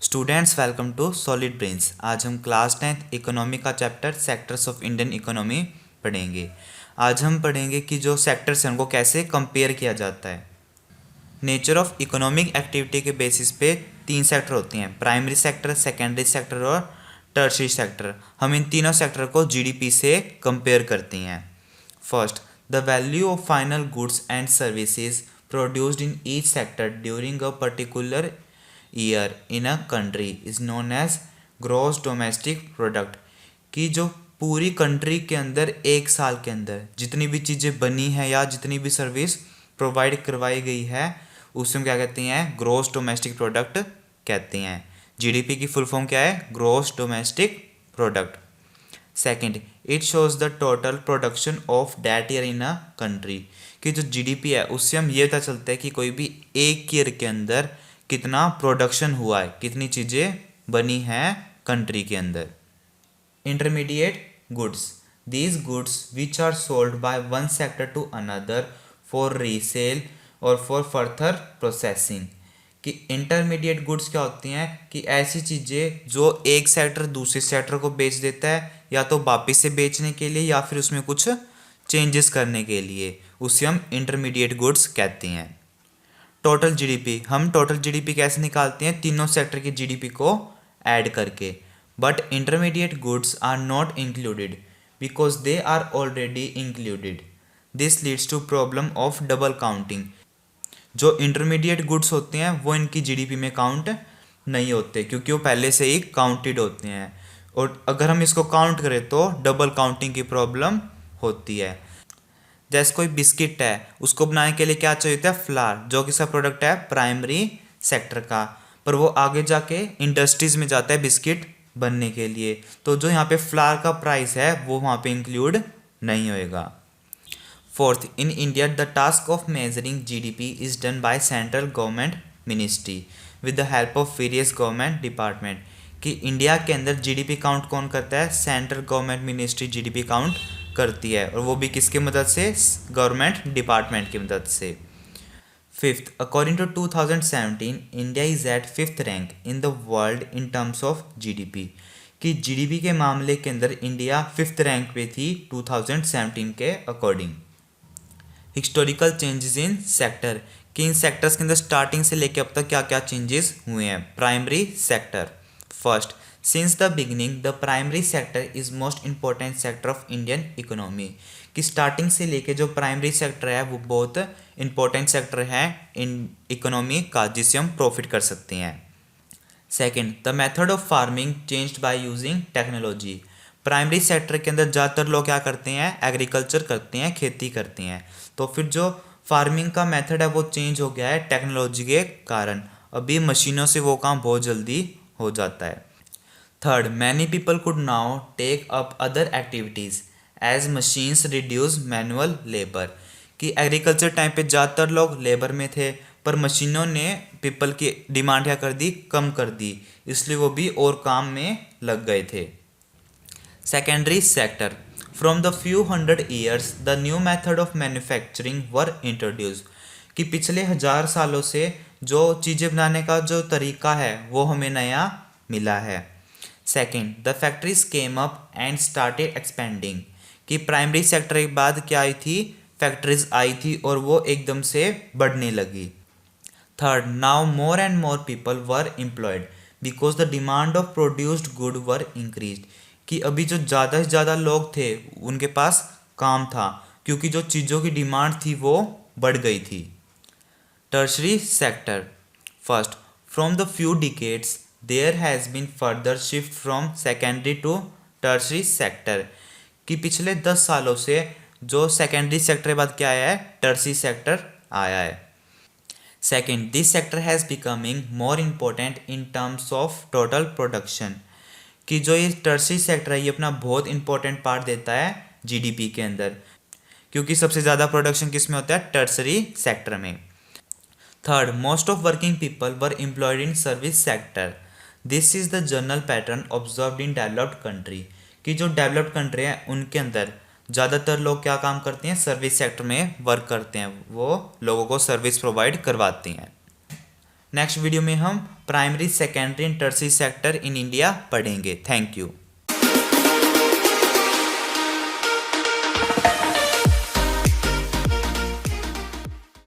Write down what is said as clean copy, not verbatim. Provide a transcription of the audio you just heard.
Students welcome to solid brains. आज हम class 10th economy का chapter sectors of Indian economy पढ़ेंगे। आज हम पढ़ेंगे कि जो सेक्टर्स हैं उनको कैसे कंपेयर किया जाता है। नेचर ऑफ इकोनॉमिक एक्टिविटी के बेसिस पे 3 सेक्टर होते हैं, प्राइमरी सेक्टर, सेकेंडरी सेक्टर और टर्शियरी सेक्टर। हम इन तीनों सेक्टर को जीडीपी से कंपेयर करते हैं। First, the value of final goods and services produced in each sector during a particular year in a country is known as gross domestic product. कि जो पूरी कंट्री के अंदर एक साल के अंदर जितनी भी चीज़ें बनी है या जितनी भी सर्विस प्रोवाइड करवाई गई है उसे हम क्या कहते हैं, ग्रॉस डोमेस्टिक प्रोडक्ट कहते हैं। जीडीपी की फुल फॉर्म क्या है, gross domestic product. Second, it shows the total production of that year in a country. कि जो जीडीपी है उससे हम ये पता चलता है कि कोई भी एक ईयर के अंदर कितना प्रोडक्शन हुआ है, कितनी चीज़ें बनी हैं कंट्री के अंदर। Intermediate goods, these goods which are sold by one sector to another for resale or for further processing. कि इंटरमीडिएट गुड्स क्या होती हैं कि ऐसी चीज़ें जो एक सेक्टर दूसरे सेक्टर को बेच देता है, या तो वापिस से बेचने के लिए या फिर उसमें कुछ चेंजेस करने के लिए, उसे हम इंटरमीडिएट गुड्स कहते हैं। टोटल जीडीपी, हम टोटल जीडीपी कैसे निकालते हैं, तीनों सेक्टर की जीडीपी को ऐड करके। But intermediate goods are not included because they are already included. This leads to problem of double counting. जो इंटरमीडिएट गुड्स होते हैं वो इनकी जीडीपी में काउंट नहीं होते क्योंकि वो पहले से ही काउंटेड होते हैं, और अगर हम इसको काउंट करें तो डबल काउंटिंग की प्रॉब्लम होती है। जैसे कोई बिस्किट है, उसको बनाने के लिए क्या चाहिए होता है, फ्लार, जो कि इसका प्रोडक्ट है प्राइमरी सेक्टर का, पर वो आगे जाके इंडस्ट्रीज में जाता है बिस्किट बनने के लिए, तो जो यहाँ पे फ्लार का प्राइस है वो वहाँ पे इंक्लूड नहीं होएगा। Fourth, in India the task of measuring GDP is done by central government ministry with the help of various government department. कि इंडिया के अंदर जीडीपी काउंट कौन करता है, central government ministry GDP count करती है, और वो भी किसकी मदद से, गवर्नमेंट डिपार्टमेंट की मदद से। Fifth, according to 2017 India is at 5th rank in the world in terms of GDP. कि जीडीपी के मामले के अंदर इंडिया 5th रैंक पे थी 2017 के according. Historical changes in sector, कि इन सेक्टर्स के अंदर स्टार्टिंग से लेकर अब तक क्या क्या चेंजेस हुए हैं। Primary sector, first, since the beginning the primary sector is most important sector of Indian economy. कि स्टार्टिंग से लेके जो प्राइमरी सेक्टर है वो बहुत इंपॉर्टेंट सेक्टर है इन इकोनॉमी का, जिससे हम प्रॉफिट कर सकते हैं। Second, the method of farming changed by using technology. Primary sector के अंदर ज़्यादातर लोग क्या करते हैं, एग्रीकल्चर करते हैं, खेती करते हैं, तो फिर जो फार्मिंग का मेथड है वो चेंज हो गया है टेक्नोलॉजी के कारण। अभी मशीनों से वो काम बहुत जल्दी हो जाता है। Third, many people could now take up other activities as machines reduce manual labour. कि एग्रीकल्चर टाइम पे ज़्यादातर लोग लेबर में थे, पर मशीनों ने पीपल की डिमांड क्या कर दी, कम कर दी, इसलिए वो भी और काम में लग गए थे। Secondary sector, from the few hundred years the new method of manufacturing were introduce. कि पिछले 1000 सालों से जो चीज़ें बनाने का जो तरीका है वो हमें नया मिला है। Second, the factories came up and started expanding. कि प्राइमरी सेक्टर के बाद क्या आई थी, फैक्ट्रीज आई थी और वो एकदम से बढ़ने लगी। Third, now more and more people were employed because the demand of produced good were increase. कि अभी जो ज़्यादा से ज़्यादा लोग थे उनके पास काम था क्योंकि जो चीज़ों की डिमांड थी वो बढ़ गई थी। Tertiary sector, first, from the few decades there has been further shift from secondary to tertiary sector. कि पिछले 10 सालों से जो सेकेंडरी सेक्टर के बाद क्या आया है, टर्शरी सेक्टर आया है। Second, this sector has becoming more important in terms of total production. कि जो ये टर्शरी सेक्टर है ये अपना बहुत इंपॉर्टेंट पार्ट देता है जीडीपी के अंदर, क्योंकि सबसे ज़्यादा प्रोडक्शन किस में होता है, टर्शरी सेक्टर में। Third, most of working people were employed in service sector. This is the general pattern observed in developed country. कि जो डेवलप्ड कंट्री है उनके अंदर ज़्यादातर लोग क्या काम करते हैं, सर्विस सेक्टर में वर्क करते हैं, वो लोगों को सर्विस प्रोवाइड करवाते हैं। नेक्स्ट वीडियो में हम primary, secondary and tertiary sector in India पढ़ेंगे। Thank you.